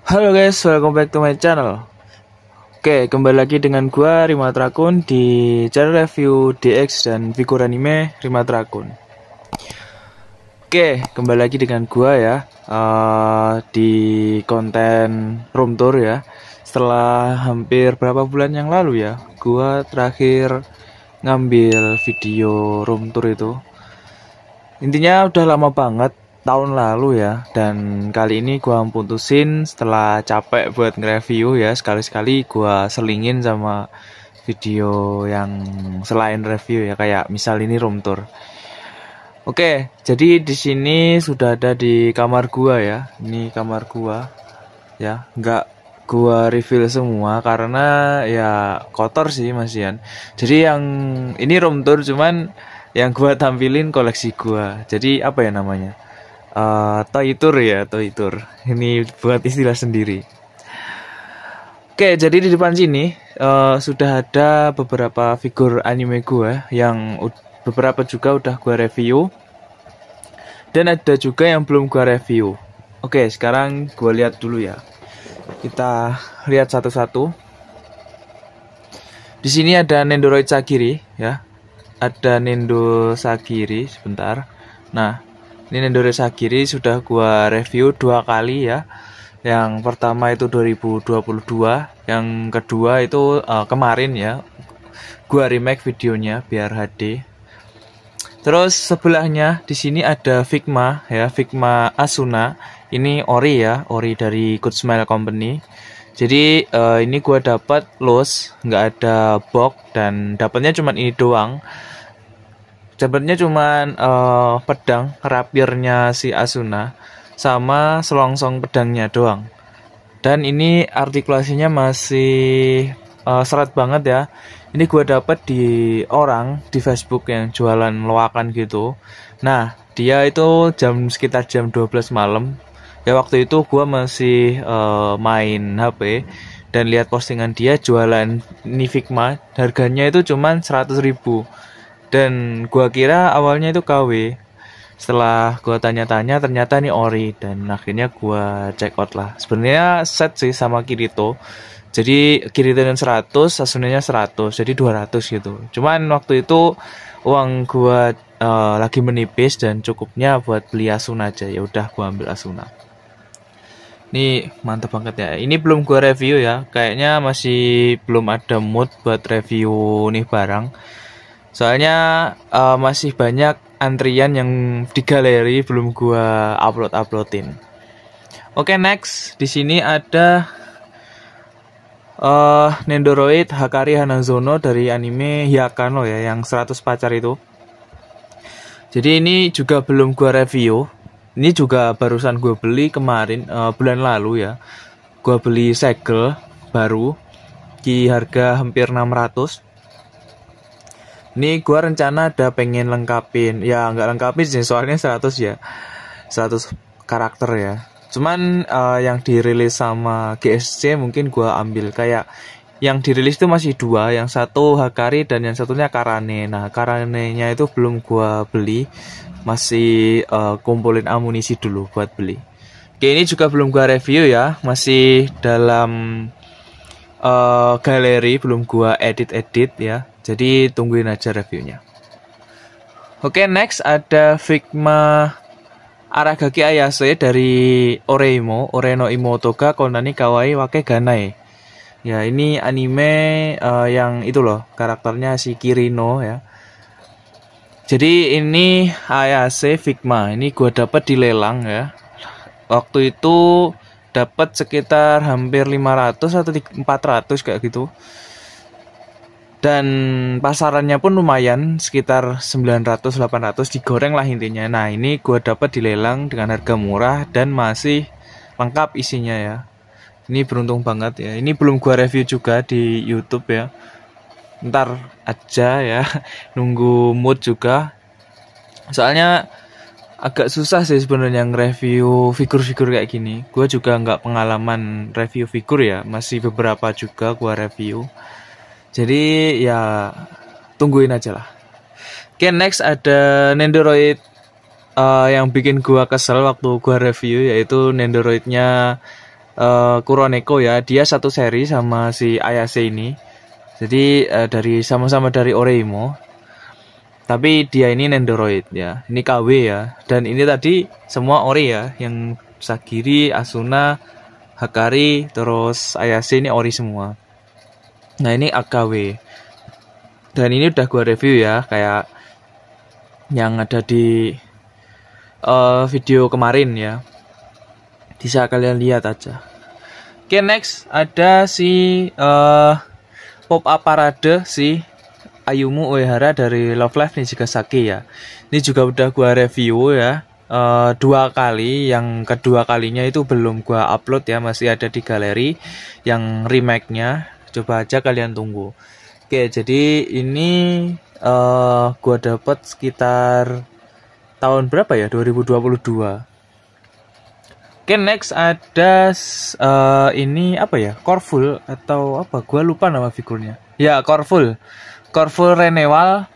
Halo guys, welcome back to my channel. Oke, kembali lagi dengan gua Rima Trakun di channel review DX dan figur anime Rima Trakun. Oke, kembali lagi dengan gua ya di konten room tour ya. Setelah hampir berapa bulan yang lalu ya, gua terakhir ngambil video room tour itu. Intinya udah lama banget, tahun lalu ya, dan kali ini gua putusin setelah capek buat nge-review ya, sekali-sekali gua selingin sama video yang selain review ya, kayak misal ini room tour. Oke, jadi di sini sudah ada di kamar gua ya. Ini kamar gua ya, nggak gua reveal semua karena ya kotor sih masihan. Jadi yang ini room tour, cuman yang gua tampilin koleksi gua. Jadi apa ya namanya? Toy tour ya, toy tour. Ini buat istilah sendiri. Oke, jadi di depan sini sudah ada beberapa figur anime gue yang beberapa juga udah gue review, dan ada juga yang belum gue review. Oke, sekarang gue lihat dulu ya. Kita lihat satu-satu. Di sini ada Nendoroid Sagiri ya. Ada Nendo Sagiri sebentar. Nah, ini Nendoroid Sagiri sudah gua review 2 kali ya. Yang pertama itu 2022, yang kedua itu kemarin ya. Gua remake videonya biar HD. Terus sebelahnya di sini ada Figma ya, Figma Asuna. Ini ori ya, ori dari Good Smile Company. Jadi ini gua dapat loose, nggak ada box, dan dapatnya cuma ini doang. Dapatnya cuman pedang rapirnya si Asuna sama selongsong pedangnya doang. Dan ini artikulasinya masih seret banget ya. Ini gua dapat di orang di Facebook yang jualan loakan gitu. Nah, dia itu sekitar jam 12 malam. Ya waktu itu gua masih main HP dan lihat postingan dia jualan Nivigma, harganya itu cuman 100.000. Dan gua kira awalnya itu KW. Setelah gua tanya-tanya ternyata ini ori, dan akhirnya gua check out lah. Sebenarnya set sih sama Kirito. Jadi Kirito 100, Asunanya 100, jadi 200 gitu. Cuman waktu itu uang gua lagi menipis dan cukupnya buat beli Asuna aja. Ya udah gua ambil Asuna. Ini mantap banget ya. Ini belum gua review ya. Kayaknya masih belum ada mood buat review nih barang. Soalnya masih banyak antrian yang di galeri belum gua uploadin. Oke, next di sini ada Nendoroid Hakari Hanazono dari anime Hyakano ya, yang 100 pacar itu. Jadi ini juga belum gua review. Ini juga barusan gua beli kemarin bulan lalu ya. Gua beli segel baru di harga hampir 600. Ini gua rencana ada pengen lengkapin. Ya nggak lengkapin sih, soalnya 100 ya. 100 karakter ya. Cuman yang dirilis sama GSC mungkin gua ambil. Kayak yang dirilis itu masih 2. Yang satu Hakari dan yang satunya Karane. Nah, Karanenya itu belum gua beli. Masih kumpulin amunisi dulu buat beli. Oke, ini juga belum gua review ya. Masih dalam galeri, belum gua edit ya. Jadi tungguin aja reviewnya. Oke, next ada Figma Aragaki Ayase dari Oreno Imotoga Konani Kawaii Wake Ganai. Ya, ini anime yang itu loh, karakternya si Kirino ya. Jadi ini Ayase Figma, ini gua dapat di lelang ya. Waktu itu dapat sekitar hampir 500 atau 400 kayak gitu. Dan pasarannya pun lumayan, sekitar 900-800, digoreng lah intinya. Nah, ini gue dapat dilelang dengan harga murah dan masih lengkap isinya ya. Ini beruntung banget ya. Ini belum gue review juga di YouTube ya. Ntar aja ya, nunggu mood juga. Soalnya agak susah sih sebenarnya nge-review figur-figur kayak gini. Gue juga nggak pengalaman review figur ya, masih beberapa juga gue review. Jadi ya tungguin aja lah. Oke, next ada Nendoroid yang bikin gua kesel waktu gua review, yaitu Nendoroidnya Kuroneko ya. Dia satu seri sama si Ayase ini. Jadi dari sama-sama dari Oreimo. Tapi dia ini Nendoroid ya. Ini KW ya. Dan ini tadi semua Ori ya. Yang Sagiri, Asuna, Hakari, terus Ayase ini Ori semua. Nah ini AKW. Dan ini udah gua review ya, kayak yang ada di video kemarin ya. Bisa kalian lihat aja. Oke, next ada si pop up parade si Ayumu Uehara dari Love Live Nijigasaki ya. Ini juga udah gua review ya. 2 kali, yang kedua kalinya itu belum gua upload ya, masih ada di galeri yang remake-nya. Coba aja kalian tunggu. Oke, jadi ini gua dapat sekitar tahun berapa ya? 2022. Oke, next ada ini apa ya? Corvul atau apa? Gua lupa nama figurnya. Ya, Corvul Renewal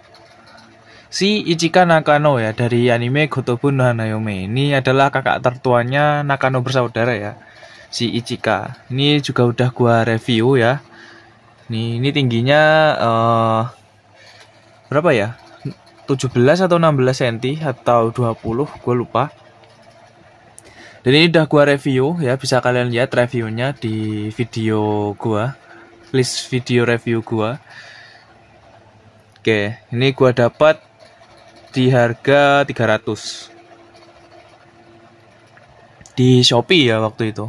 si Ichika Nakano ya, dari anime Gotobun no Hanayome. Ini adalah kakak tertuanya Nakano bersaudara ya, si Ichika. Ini juga udah gua review ya. Ini tingginya berapa ya? 17 atau 16 cm atau 20, gue lupa. Dan ini udah gua review ya, bisa kalian lihat reviewnya di video gua, list video review gua. Oke, ini gua dapat di harga 300 di Shopee ya waktu itu.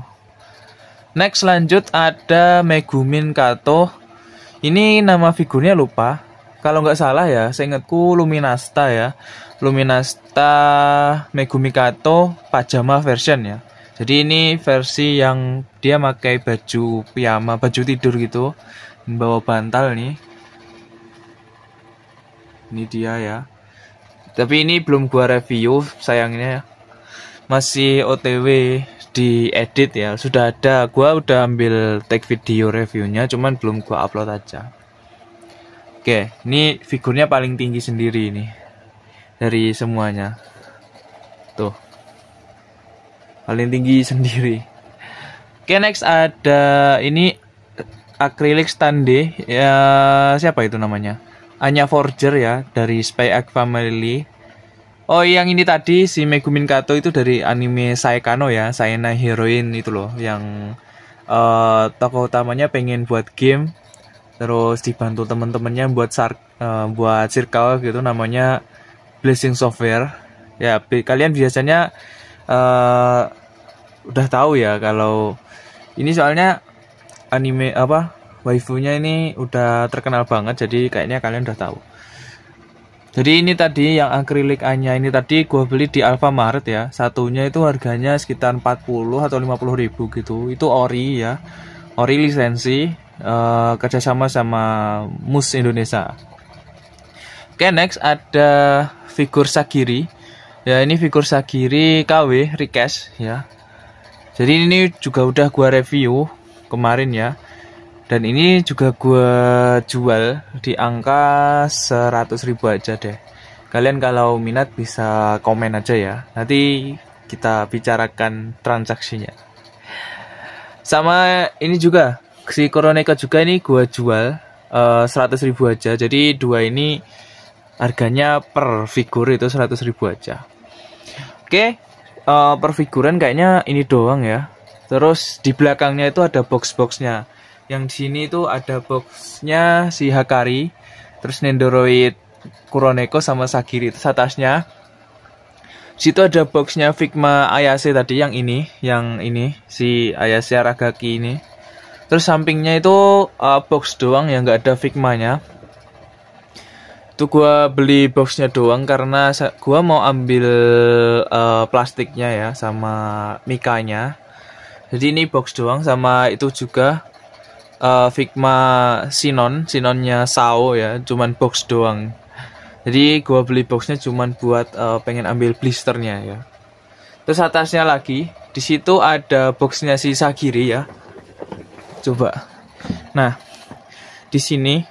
Next lanjut ada Megumin Kato. Ini nama figurnya lupa. Kalau nggak salah ya, seingatku Luminasta ya. Luminasta Megumi Kato pajama version ya. Jadi ini versi yang dia pakai baju piyama, baju tidur gitu, bawa bantal nih. Ini dia ya. Tapi ini belum gua review, sayangnya masih OTW di edit ya. Sudah ada, gua udah ambil tag video reviewnya, cuman belum gua upload aja. Oke, ini figurnya paling tinggi sendiri ini dari semuanya. Tuh, paling tinggi sendiri. Oke, next ada ini acrylic stande ya, siapa itu namanya? Anya Forger ya, dari Spy X Family. Oh, yang ini tadi si Megumin Kato itu dari anime Saekano ya, Saena Heroine itu loh, yang tokoh utamanya pengen buat game, terus dibantu temen-temennya buat circle gitu, namanya Blessing Software. Ya, kalian biasanya udah tahu ya kalau ini, soalnya anime apa, waifunya ini udah terkenal banget, jadi kayaknya kalian udah tahu. Jadi ini tadi yang akrilik Anya ini tadi gua beli di Alfamart ya. Satunya itu harganya sekitar 40 atau 50 ribu gitu. Itu ori ya. Ori lisensi, kerjasama sama MUS Indonesia. Oke, next ada figur Sagiri. Ya, ini figur Sagiri KW request ya. Jadi ini juga udah gua review kemarin ya. Dan ini juga gue jual di angka 100 ribu aja deh. Kalian kalau minat bisa komen aja ya. Nanti kita bicarakan transaksinya. Sama ini juga, si Kuroneko juga ini gue jual 100 ribu aja. Jadi dua ini harganya per figur itu 100 ribu aja. Oke, per figuran kayaknya ini doang ya. Terus di belakangnya itu ada box-boxnya. Yang di sini itu ada boxnya si Hakari, terus Nendoroid Kuroneko sama Sagiri itu atasnya. Situ ada boxnya Figma Ayase tadi, yang ini si Ayase Aragaki ini. Terus sampingnya itu box doang yang nggak ada Figmanya. Itu gua beli boxnya doang karena gua mau ambil plastiknya ya sama mikanya. Jadi ini box doang, sama itu juga Figma Sinonnya Sao ya, cuman box doang. Jadi gua beli boxnya cuman buat pengen ambil blisternya ya. Terus atasnya lagi, di situ ada boxnya si Sagiri ya. Coba. Nah, di sini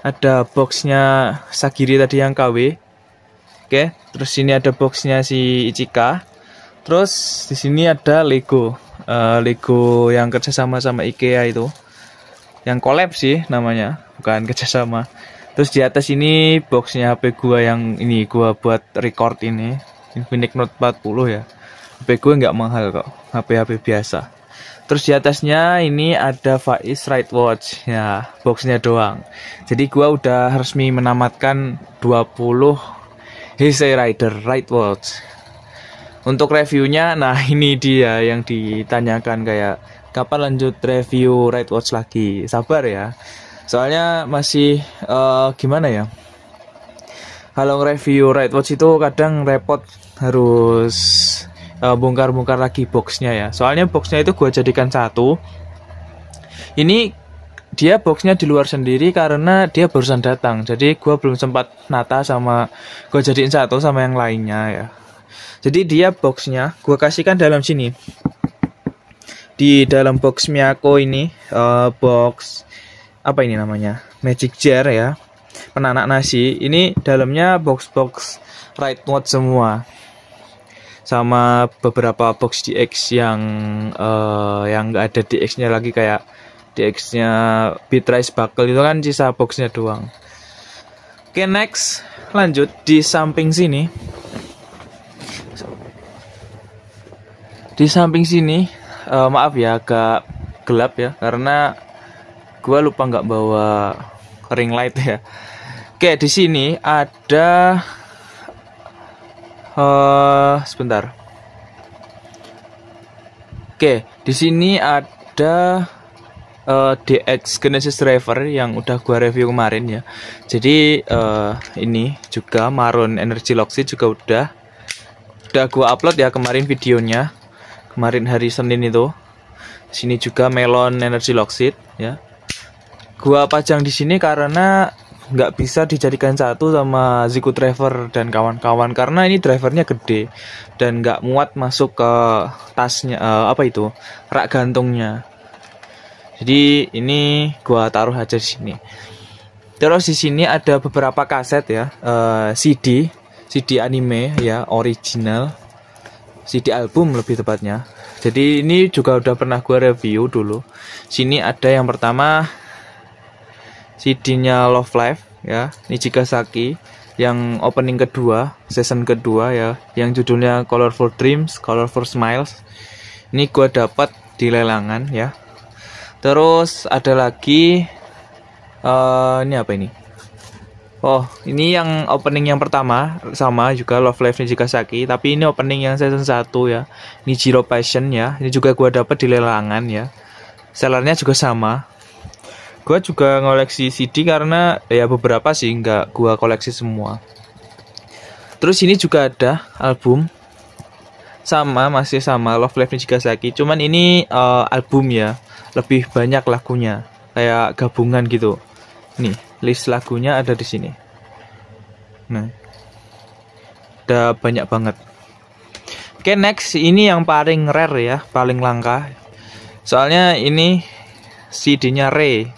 ada boxnya Sagiri tadi yang KW. Oke, terus sini ada boxnya si Ichika. Terus di sini ada Lego Lego yang kerjasama sama IKEA itu, yang collab sih namanya, bukan kerjasama. Terus di atas ini boxnya HP gua yang ini gua buat record ini, Infinix Note 40 ya. HP gua nggak mahal kok, HP biasa. Terus di atasnya ini ada Faiz Ride Watch ya, boxnya doang. Jadi gua udah resmi menamatkan 20 Heisei Rider Ride Watch. Untuk reviewnya, nah ini dia yang ditanyakan kayak kapan lanjut review Ride Watch lagi. Sabar ya, soalnya masih gimana ya, kalau review Ride Watch itu kadang repot, harus bongkar-bongkar lagi boxnya ya. Soalnya boxnya itu gue jadikan satu. Ini dia boxnya di luar sendiri karena dia barusan datang, jadi gue belum sempat nata sama gue jadiin satu sama yang lainnya ya. Jadi dia boxnya gue kasihkan dalam sini. Di dalam box Miyako ini, box apa ini namanya, Magic Jar ya, penanak nasi. Ini dalamnya box-box Ride Watch semua, sama beberapa box DX yang nggak ada DX-nya lagi, kayak DX-nya Beatrice Buckle itu kan sisa boxnya doang. Oke, next lanjut di samping sini. Di samping sini, maaf ya agak gelap ya, karena gua lupa nggak bawa ring light ya. Oke, di sini ada sebentar. Oke, di sini ada DX Genesis Driver yang udah gua review kemarin ya. Jadi ini juga Maroon Energy Lock Seat juga udah gua upload ya kemarin videonya. Kemarin hari Senin itu. Sini juga Melon Energy Lock Seat ya. Gua pajang di sini karena nggak bisa dijadikan satu sama Zico Driver dan kawan-kawan, karena ini drivernya gede dan nggak muat masuk ke tasnya, rak gantungnya. Jadi ini gua taruh aja di sini. Terus di sini ada beberapa kaset ya, CD anime ya, original. CD album lebih tepatnya. Jadi ini juga udah pernah gue review dulu. Sini ada yang pertama CD-nya Love Live ya, Nijigasaki, yang opening kedua, season kedua ya, yang judulnya Colorful Dreams, Colorful Smiles. Ini gue dapat di lelangan ya. Terus ada lagi ini apa ini? Oh, ini yang opening yang pertama, sama juga Love Live Nijigasaki, tapi ini opening yang season 1 ya, Nijiro Passion ya. Ini juga gua dapat di lelangan ya. Sellernya juga sama. Gua juga ngoleksi CD karena ya beberapa sih, nggak gua koleksi semua. Terus ini juga ada album, masih sama Love Live Nijigasaki, cuman ini album ya, lebih banyak lagunya, kayak gabungan gitu. Nih, list lagunya ada di sini. Nah, ada banyak banget. Oke, next ini yang paling rare ya, paling langka. Soalnya ini CD-nya Ray.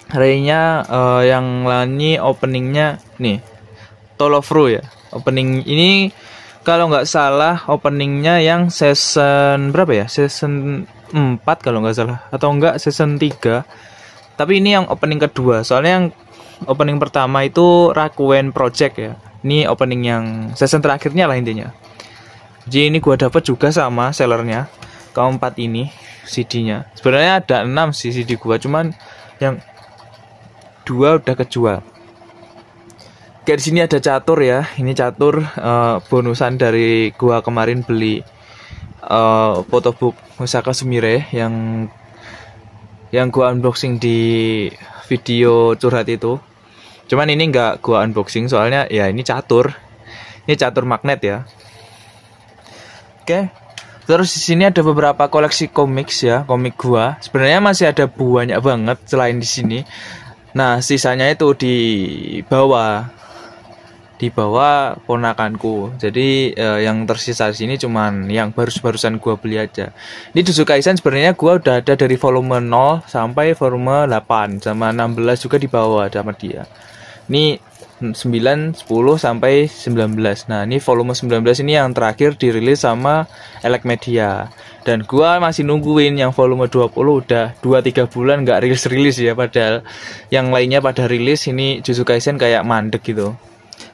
Ray-nya yang nyanyi openingnya nih, Tolofru ya. Opening ini kalau nggak salah openingnya yang season berapa ya? Season 4 kalau nggak salah, atau enggak season 3. Tapi ini yang opening kedua, soalnya yang opening pertama itu Rakuen Project ya. Ini opening yang season terakhirnya lah intinya. Jadi ini gua dapat juga sama sellernya. Keempat ini CD-nya. Sebenarnya ada 6 sih CD gua, cuman yang 2 udah kejual. Kayak di sini ada catur ya. Ini catur bonusan dari gua kemarin beli photobook Musaka Sumire yang gua unboxing di video curhat itu. Cuman ini nggak gua unboxing soalnya ya ini catur. Ini catur magnet ya. Oke. Terus di sini ada beberapa koleksi komik ya, komik gua. Sebenarnya masih ada banyak banget selain di sini. Nah, sisanya itu di bawah ponakanku. Jadi yang tersisa di sini cuman yang barusan gua beli aja. Ini Jujutsu Kaisen sebenarnya gua udah ada dari volume 0 sampai volume 8, sama 16 juga di bawah sama dia. Ini 9, 10 sampai 19. Nah, ini volume 19 ini yang terakhir dirilis sama Elec Media. Dan gua masih nungguin yang volume 20 udah 2-3 bulan nggak rilis ya, padahal yang lainnya pada rilis. Ini Jujutsu Kaisen kayak mandek gitu.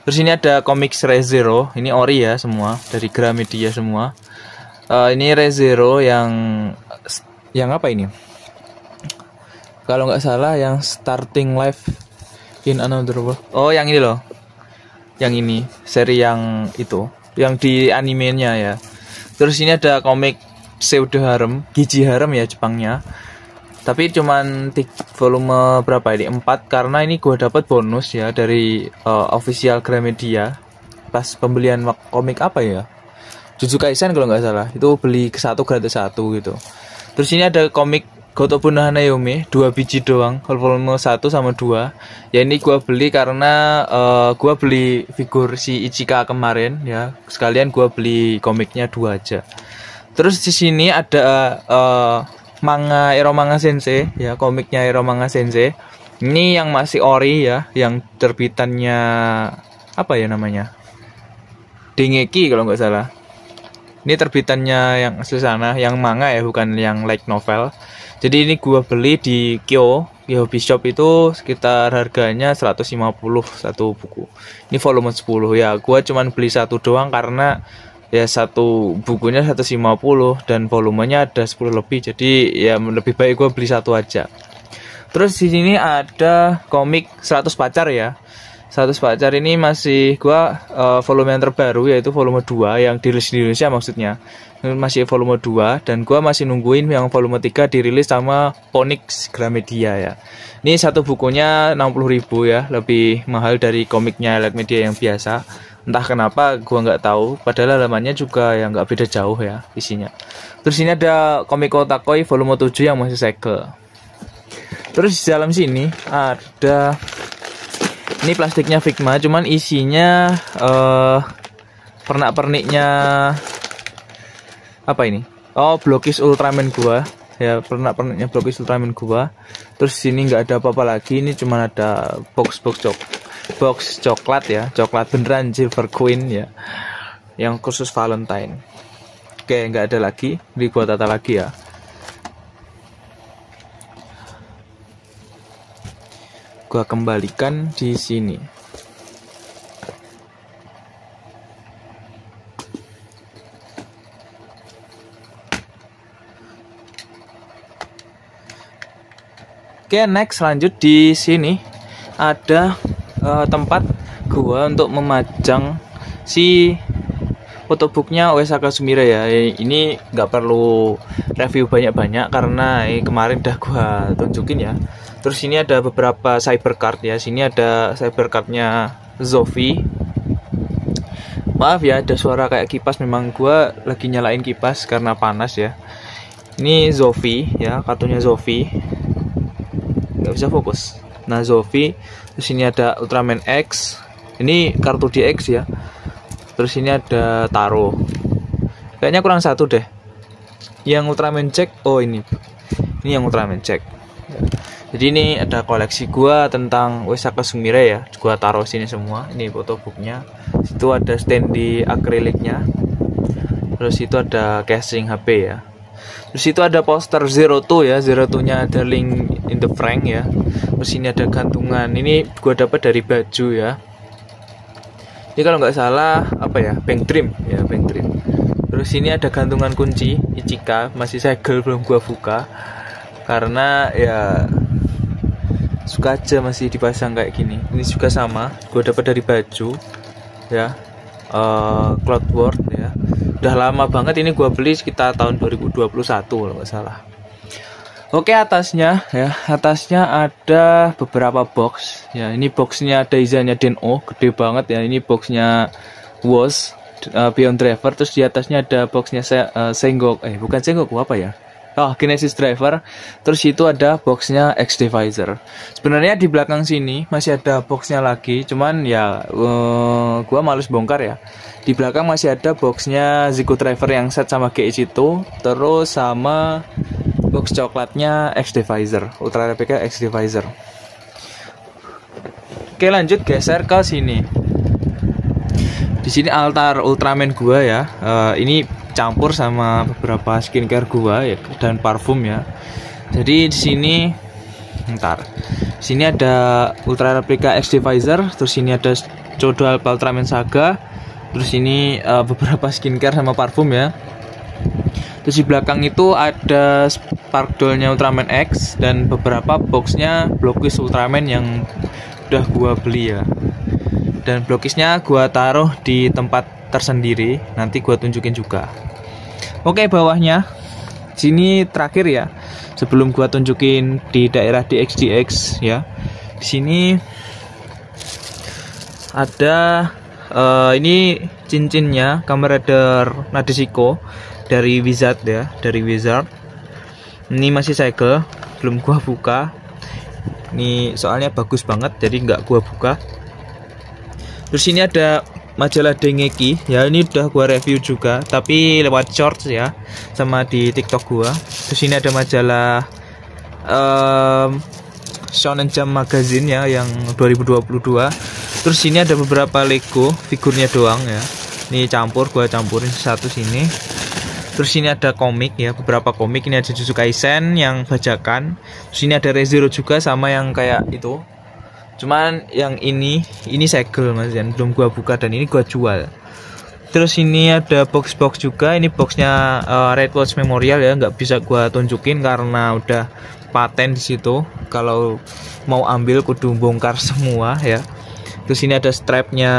Terus ini ada komik Re:Zero, ini ori ya semua dari Gramedia semua. Ini Re:Zero yang apa ini? Kalau nggak salah yang Starting Life in Another World. Oh, yang ini loh. Yang ini, seri yang itu, yang di animenya ya. Terus ini ada komik Pseudo Harem, Giji Harem ya Jepangnya. Tapi cuman volume berapa ini? 4, karena ini gua dapat bonus ya dari official Gramedia. Pas pembelian komik apa ya? Jujutsu Kaisen kalau nggak salah. Itu beli ke 1 gratis 1 gitu. Terus ini ada komik Gotobu no Hanayome 2 biji doang, volume 1 sama 2. Ya ini gua beli karena gua beli figur si Ichika kemarin ya. Sekalian gua beli komiknya 2 aja. Terus di sini ada manga Eromanga Sensei ya, komiknya Eromanga Sensei. Ini yang masih ori ya, yang terbitannya apa ya namanya? Dengeki kalau nggak salah. Ini terbitannya yang asli sana, yang manga ya, bukan yang light novel. Jadi ini gua beli di Kyo Bishop itu sekitar harganya 150 satu buku. Ini volume 10 ya. Gua cuman beli 1 doang karena ya satu bukunya 150 dan volumenya ada 10 lebih. Jadi ya lebih baik gua beli 1 aja. Terus di sini ada komik 100 pacar ya. 100 pacar ini masih gua volume yang terbaru, yaitu volume 2 yang dirilis di Indonesia maksudnya. Masih volume 2 dan gua masih nungguin yang volume 3 dirilis sama Phoenix Gramedia ya. Ini satu bukunya 60.000 ya, lebih mahal dari komiknya Elec Media yang biasa. Entah kenapa gua nggak tahu, padahal halamannya juga yang nggak beda jauh ya isinya. Terus ini ada komik Otakoi volume 7 yang masih segel. Terus di dalam sini ada, ini plastiknya Figma, cuman isinya pernak-perniknya apa ini? Oh, Blokis Ultraman gua. Ya, pernak-perniknya Blokis Ultraman gua. Terus sini nggak ada apa-apa lagi, ini cuma ada box coklat ya, coklat beneran Silver Queen ya. Yang khusus Valentine. Oke, nggak ada lagi. Ini gua tata lagi ya. Gua kembalikan di sini. Oke, next lanjut di sini ada tempat gua untuk memajang si photobooknya Uesaka Sumire ya. Ini nggak perlu review banyak-banyak karena kemarin udah gua tunjukin ya. Terus ini ada beberapa cybercard ya. Sini ada cybercardnya Zofi. Maaf ya, ada suara kayak kipas. Memang gua lagi nyalain kipas karena panas ya. Ini Zofi ya, kartunya Zofi. Nggak bisa fokus. Nah, Zofi. Terus ini ada Ultraman X. Ini kartu DX ya. Terus ini ada Taro. Kayaknya kurang satu deh. Yang Ultraman Jack. Oh, ini yang Ultraman Jack. Jadi ini ada koleksi gua tentang Uesaka Sumire ya. Gua taruh sini semua. Ini photobooknya. Situ ada stand di akriliknya. Terus itu ada casing HP ya. Terus itu ada poster Zero Two ya. Zero Two-nya ada Link in the Frank ya. Terus ini ada gantungan. Ini gua dapat dari baju ya. Ini kalau nggak salah apa ya? Bank Dream ya, Bank Dream. Terus ini ada gantungan kunci Ichika, masih segel belum gua buka. Karena ya suka aja masih dipasang kayak gini. Ini juga sama, gue dapat dari baju ya, Cloudworld ya. Udah lama banget ini gue beli, sekitar tahun 2021 kalau nggak salah. Oke, atasnya ya, atasnya ada beberapa box ya. Ini boxnya ada desainnya Den-O, gede banget ya. Ini boxnya WOS Beyond Driver. Terus di atasnya ada boxnya Sengoku, bukan Sengoku, apa ya? Oh, Genesis Driver. Terus itu ada boxnya X-Divisor. Sebenarnya di belakang sini masih ada boxnya lagi, cuman ya gua males bongkar ya. Di belakang masih ada boxnya Zico Driver yang set sama GH itu, terus sama box coklatnya X-Divisor, Ultra Replica X-Divisor. Oke, lanjut geser ke sini. Di sini altar Ultraman gua ya. Ini campur sama beberapa skincare gua ya dan parfum ya. Jadi di sini sini ada Ultra Replica X Divisor, terus ini ada Codo Alpha Ultraman Saga, terus ini beberapa skincare sama parfum ya. Terus di belakang itu ada Spark Doll-nya Ultraman X dan beberapa boxnya Blockish Ultraman yang udah gua beli ya. Dan Blockishnya gua taruh di tempat tersendiri, nanti gua tunjukin juga. Oke, bawahnya sini terakhir ya. Sebelum gua tunjukin di daerah DXDX ya. Di sini ada ini cincinnya Kamen Rider Nadeshiko dari Wizard ya, dari Wizard. Ini masih segel, belum gua buka. Ini soalnya bagus banget, jadi nggak gua buka. Terus ini ada majalah Dengeki ya, ini udah gua review juga, tapi lewat shorts ya, sama di TikTok gua. Terus ini ada majalah Shonen Jump Magazine ya, yang 2022. Terus ini ada beberapa Lego figurnya doang ya. Ini campur, gua campurin satu sini. Terus ini ada komik ya, beberapa komik. Ini ada Jujutsu Kaisen yang bajakan. Terus ini ada Re:Zero juga sama yang kayak itu. Cuman yang ini segel Mas Yan, belum gua buka dan ini gua jual. Terus ini ada box-box juga. Ini boxnya Red Watch Memorial ya, nggak bisa gua tunjukin karena udah paten di situ. Kalau mau ambil kudu bongkar semua ya. Terus ini ada strapnya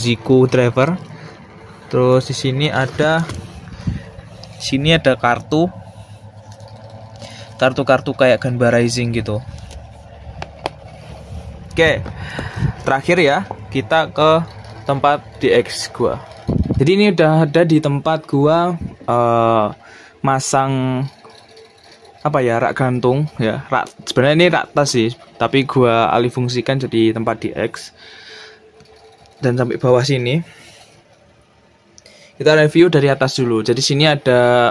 Zico Driver. Terus di sini ada kartu kayak Ganbare Rising gitu. Oke, terakhir ya, kita ke tempat DX gua. Jadi ini udah ada di tempat gua masang apa ya, rak gantung ya. Sebenarnya ini rak tas sih, tapi gua alih fungsikan jadi tempat DX. Dan sampai bawah sini kita review dari atas dulu. Jadi sini ada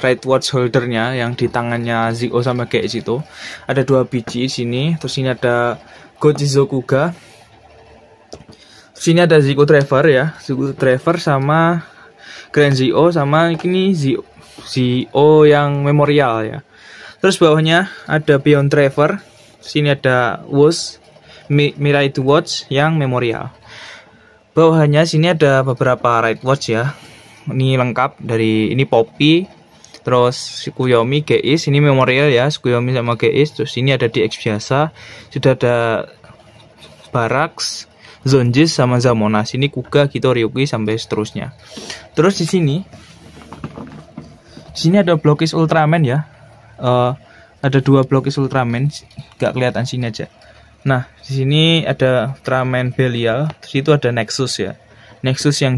right watch holdernya yang di tangannya Zi-O sama GX itu. Ada 2 biji sini. Terus ini ada Gojizokuga. Terus ini ada Zico Driver ya, Zico Driver sama Grand Zi-O sama ini Zi-O yang memorial ya. Terus bawahnya ada Beyond Driver. Sini ada Watch Mirai to Watch yang memorial. Bawahnya sini ada beberapa right watch ya. Ini lengkap dari ini Poppy, terus Tsukuyomi, GX, ini memorial ya, Tsukuyomi sama GX. Terus ini ada DX biasa. Sudah ada Barracks, Zonjis sama Zamona. Sini Kuga, Kito, Ryuki sampai seterusnya. Terus di sini ada Blockish Ultraman ya. Ada 2 Blockish Ultraman, gak kelihatan sini aja. Nah, di sini ada Ultraman Belial, terus itu ada Nexus ya. Nexus yang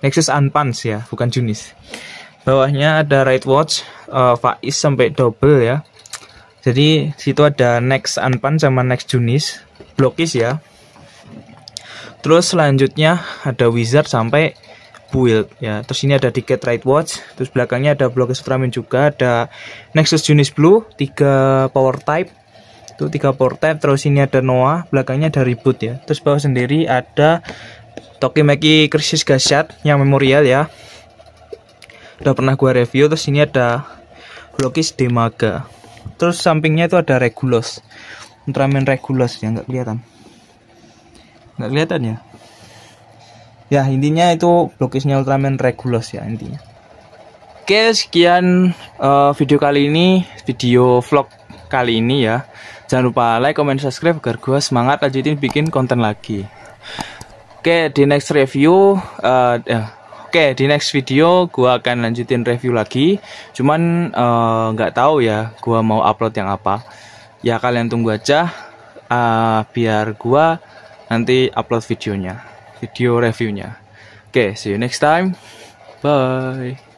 Nexus Unpunch ya, bukan Junis. Bawahnya ada Right Watch, Faiz sampai double ya. Jadi situ ada Next Unpunch sama Next Junis, Blockish ya. Terus selanjutnya ada Wizard sampai Build ya. Terus ini ada Ticket Right Watch, terus belakangnya ada Blockish Ultraman juga, ada Nexus Junis Blue, 3 power type. Itu 3 power type. Terus ini ada Noah, belakangnya ada Reboot ya. Terus bawah sendiri ada Tokimeki Crisis Gashad yang memorial ya. Udah pernah gua review. Terus ini ada Blockish Demaga. Terus sampingnya itu ada Regulus, Ultraman Regulus yang nggak kelihatan ya. Ya intinya itu Blockishnya Ultraman Regulus ya intinya. Oke, sekian video kali ini, video vlog kali ini ya. Jangan lupa like, comment, subscribe agar gue semangat lanjutin bikin konten lagi. Oke, di next video gue akan lanjutin review lagi. Cuman nggak tahu ya gue mau upload yang apa. Ya kalian tunggu aja biar gue nanti upload video reviewnya. Oke, see you next time. Bye.